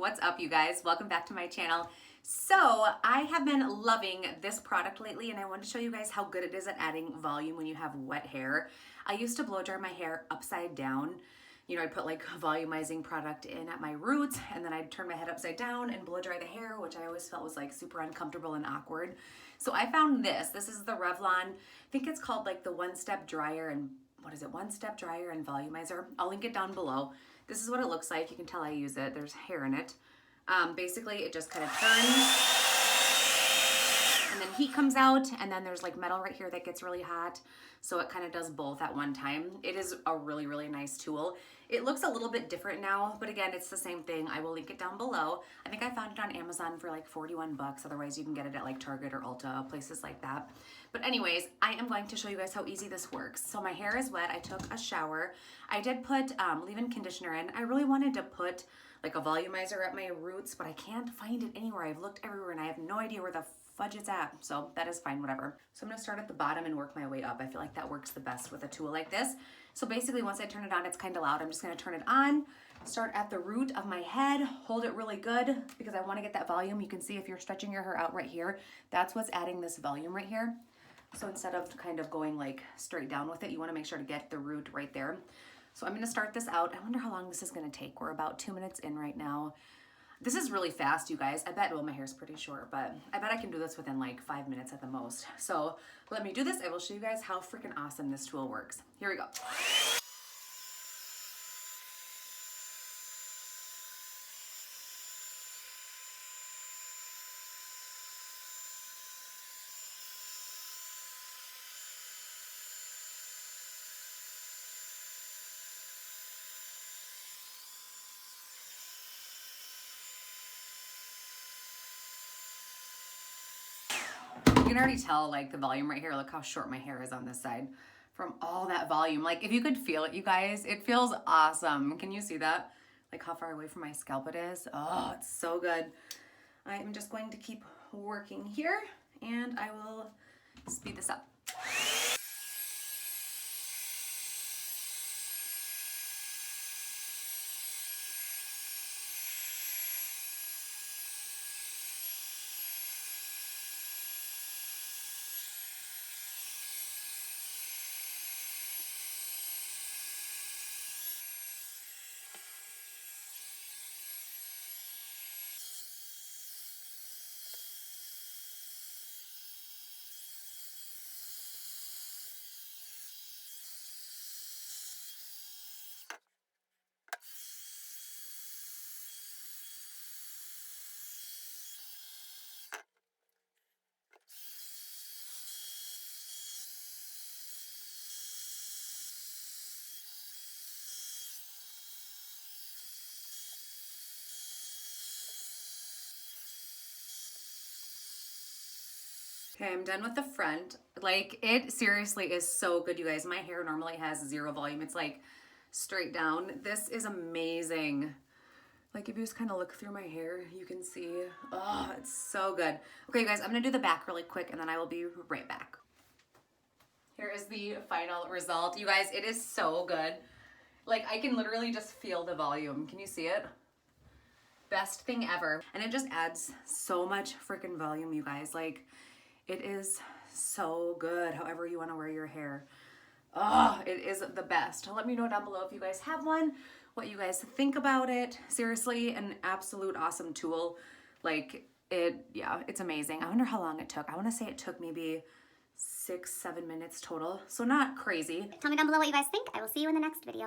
What's up, you guys? Welcome back to my channel. So I have been loving this product lately, and I wanted to show you guys how good it is at adding volume when you have wet hair. I used to blow dry my hair upside down. You know, I'd put like volumizing product in at my roots, and then I'd turn my head upside down and blow dry the hair, which I always felt was like super uncomfortable and awkward. So I found this. This is the Revlon, I think it's called like the one-step dryer and one-step dryer and volumizer. I'll link it down below. This is what it looks like. You can tell I use it. There's hair in it. Basically, it just kind of turns, and then heat comes out, and then there's like metal right here that gets really hot. So it kind of does both at one time. It is a really, really nice tool. It looks a little bit different now, but again, it's the same thing. I will link it down below. I think I found it on Amazon for like 41 bucks. Otherwise, you can get it at like Target or Ulta, places like that. But anyways, I am going to show you guys how easy this works. So my hair is wet. I took a shower. I did put leave-in conditioner in. I really wanted to put like a volumizer at my roots, but I can't find it anywhere. I've looked everywhere and I have no idea where the fudge it's at. So that is fine, whatever. So I'm gonna start at the bottom and work my way up. I feel like that works the best with a tool like this. So basically once I turn it on, it's kind of loud. I'm just gonna turn it on, start at the root of my head, hold it really good because I wanna get that volume. You can see if you're stretching your hair out right here, that's what's adding this volume right here. So instead of kind of going like straight down with it, you wanna make sure to get the root right there. So I'm gonna start this out. I wonder how long this is gonna take. We're about 2 minutes in right now. This is really fast, you guys. I bet, well, my hair's pretty short, but I bet I can do this within like 5 minutes at the most. So let me do this. I will show you guys how freaking awesome this tool works. Here we go. You can already tell like the volume right here. Look how short my hair is on this side from all that volume. Like if you could feel it, you guys, it feels awesome. Can you see that? Like how far away from my scalp it is? Oh, it's so good. I am just going to keep working here and I will speed this up. Okay, I'm done with the front. Like, it seriously is so good, you guys. My hair normally has zero volume. It's like straight down. This is amazing. Like, if you just kind of look through my hair, you can see, oh, it's so good. Okay, you guys, I'm gonna do the back really quick and then I will be right back. Here is the final result. You guys, it is so good. Like, I can literally just feel the volume. Can you see it? Best thing ever. And it just adds so much freaking volume, you guys. Like, it is so good, however you want to wear your hair. Oh, it is the best. Let me know down below if you guys have one, what you guys think about it. Seriously, an absolute awesome tool. Like, yeah, it's amazing. I wonder how long it took. I want to say it took maybe 6-7 minutes total. So not crazy. Tell me down below what you guys think. I will see you in the next video.